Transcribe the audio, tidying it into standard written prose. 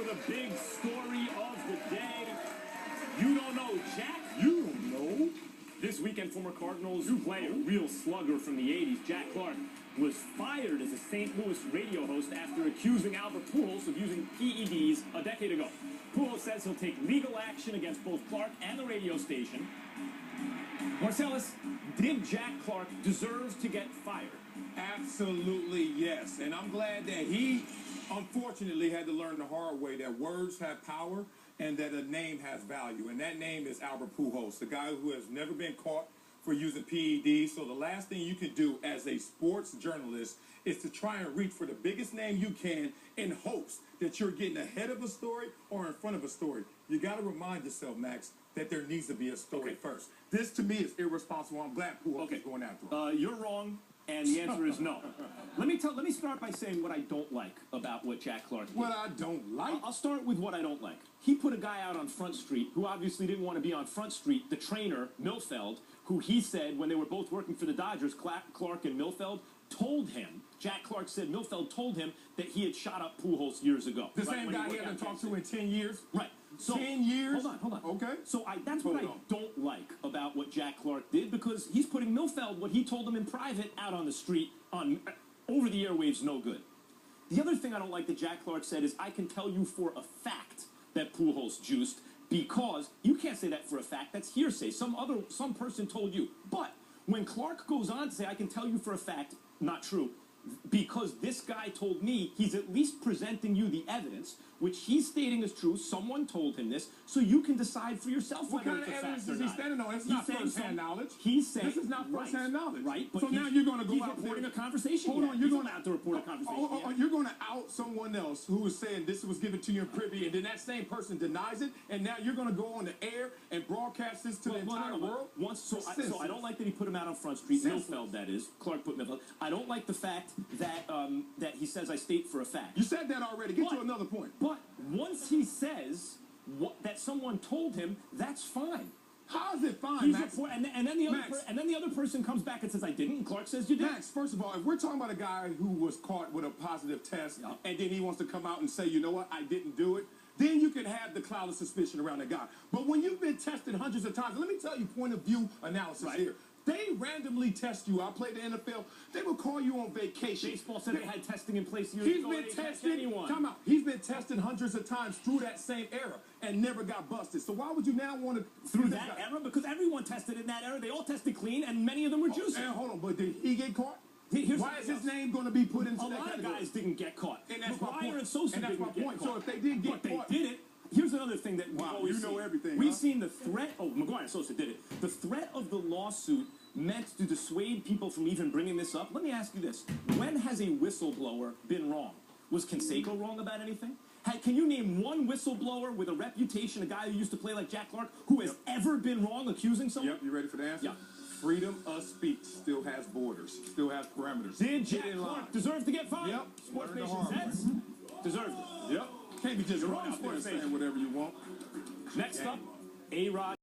the big story of the day. You don't know, Jack? You don't know? This weekend, former Cardinals player, real slugger from the 80s, Jack Clark, was fired as a St. Louis radio host after accusing Albert Pujols of using PEDs a decade ago. Pujols says he'll take legal action against both Clark and the radio station. Marcellus, did Jack Clark deserve to get fired? Absolutely yes. And I'm glad that he, unfortunately, had to learn the hard way that words have power and that a name has value. And that name is Albert Pujols, the guy who has never been caught for using PEDs. So the last thing you can do as a sports journalist is to try and reach for the biggest name you can in hopes that you're getting ahead of a story or in front of a story. You got to remind yourself, Max, that there needs to be a story first. This, to me, is irresponsible. I'm glad Pujols is going after him. You're wrong, and the answer is no. Let me start by saying what I don't like about what Jack Clark did. What I don't like? I'll start with what I don't like. He put a guy out on Front Street who obviously didn't want to be on Front Street, the trainer, Millfeld, who he said when they were both working for the Dodgers, Clark and Millfeld, told him, Jack Clark said Millfeld told him that he had shot up Pujols years ago. The same guy he hasn't talked to in 10 years? Right. So, 10 years? Hold on. Okay. So that's what I don't like about what Jack Clark did, because he's putting Millfeld, what he told him in private, out on the street, on over the airwaves, no good. The other thing I don't like that Jack Clark said is, I can tell you for a fact that Pujols juiced, because you can't say that for a fact. That's hearsay. Some person told you. But when Clark goes on to say, I can tell you for a fact, not true, because this guy told me, he's at least presenting you the evidence, which he's stating is true. Someone told him this, so you can decide for yourself whether it's a fact or not. What kind of evidence is he standing on? It's not first-hand knowledge. He's saying this is not first-hand knowledge. Right, but so now you're going to go he's out reporting there. a conversation. Hold on, you're going to report a conversation. You're going to out someone else who was saying this was given to you in privy, and then that same person denies it, and now you're going to go on the air and broadcast this to the entire world? So I don't like that he put him out on Front Street. Millfeld, that is. Clark put Millfeld. I don't like the fact that that he says I state for a fact. You said that already. Get to another point. But once he says that someone told him, that's fine. How is it fine, Max? And then the other person comes back and says I didn't, and Clark says you did. Max, first of all, if we're talking about a guy who was caught with a positive test, and then he wants to come out and say, you know what, I didn't do it, then you can have the cloud of suspicion around the guy. But when you've been tested hundreds of times, let me tell you point of view analysis here. They randomly test you. I played the NFL. They will call you on vacation. Baseball said they had testing in place years ago. He's been tested. Time out. He's been tested hundreds of times through that same era and never got busted. So why would you now want to through that era? Because everyone tested in that era. They all tested clean, and many of them were juicing. And hold on, but did he get caught? Why is his name going to be put into that category? A lot of guys didn't get caught. And that's my point. And Sosa didn't get caught. So if they did get caught, they did it. Here's another thing that we've always seen. You know everything. We've seen the threat. Oh, McGuire and Sosa did it. The threat of the lawsuit meant to dissuade people from even bringing this up. Let me ask you this. When has a whistleblower been wrong? Was Canseco wrong about anything? Can you name one whistleblower with a reputation, a guy who used to play like Jack Clark, who has ever been wrong accusing someone? Yep, you ready for the answer? Yeah. Freedom of speech still has borders, still has parameters. Did Jack Clark deserve to get fired? Yep. Sports Nation says deserved it. Yep. Can't be just running out there saying whatever you want. Next up, A-Rod.